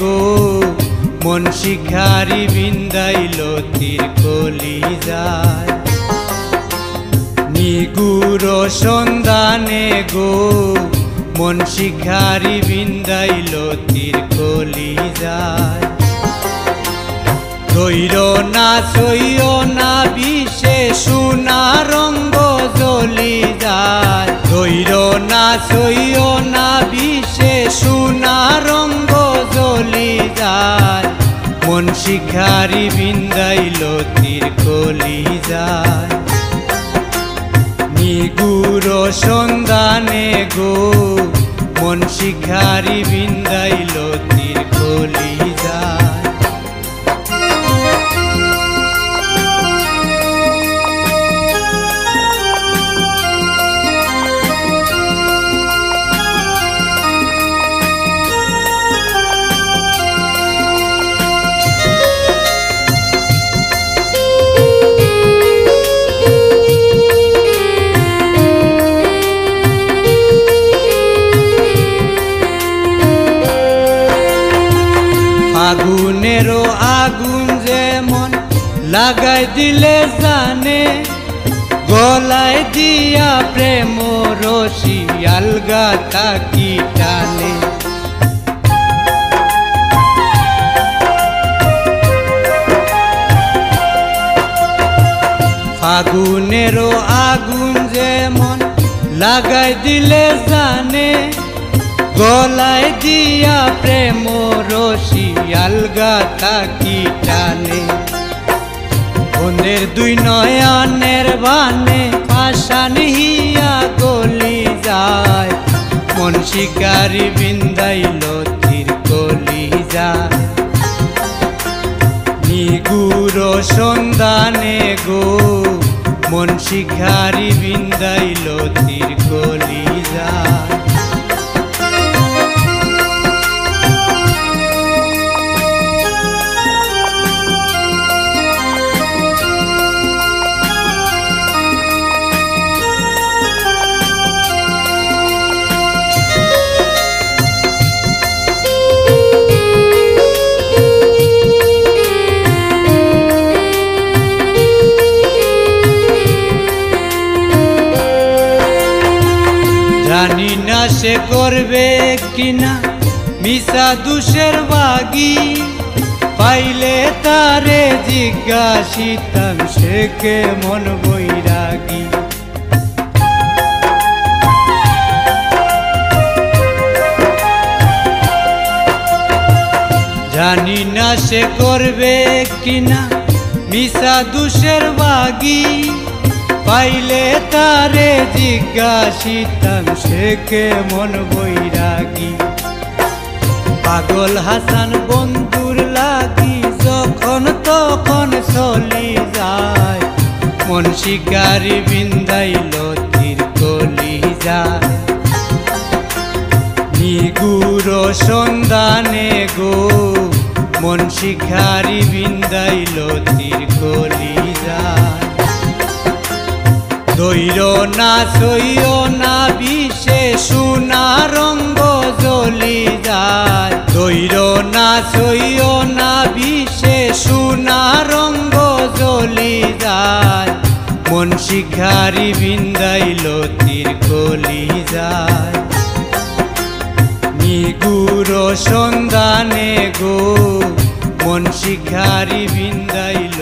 গো মন শিখারি বিন্দাইল তীর কলি যায় নিগুর সন্ধানে গো মন শিখারি বিন্দাইল তীর কলি যায় ধৈর না সইও না বিষে সোনা রঙ্গ জ্বলি যায় ধৈর না সইও না বিষে সোনা রঙ্গ জ্বলি যায় মন শিখারি বিন্দাইল তীর কলি যায় নিগুর সন্ধানে গো মন শিখারি বিন্দাইল তীর কলি যায় আগুনেরও আগুন যেমন লাগাই দিলে জানে গলায় দিয়া প্রেম রশি আলগা তাকি টানে আগুনেরও আগুন যেমন লাগাই দিলে জানে গলায় দিয়া প্রেম রশি আলগা তাকি টানে বন্ধের দুই নয়নের বানে পাশান হিয়া গলি যায় মন শিকারি বিন্দাইল তীর কলি যায় নিগুর সন্ধানে গো মন শিকারি বিন্দাইল তীর কলি যায় জানি না সে করবে কিনা মিশা দুষের বাগি পাইলে তারে জিজ্ঞাসিতাম সে কেমন বৈরাগী জানি না সে করবে কিনা মিশা দুষের বাগি পাইলে তারে জিজ্ঞাসিতাম সে কেমন বৈরাগী পাগল হাসান বন্ধুর লাগি যখন তখন চলি যায় মন শিকারি বিন্দাইল তীর কলি যায় নিগুর সন্ধানে গো মন শিকারি বিন্দাইল তীর কলি যায় ধৈর না সইও না বিষে সোনা রঙ্গ জ্বলি যায় ধৈর না সইও না বিষে সোনা রঙ্গ জ্বলি যায় মন শিখারি বিন্দাইল তীর কলি যায় নিগুর সন্ধানে গো মন শিখারি বিন্দাইল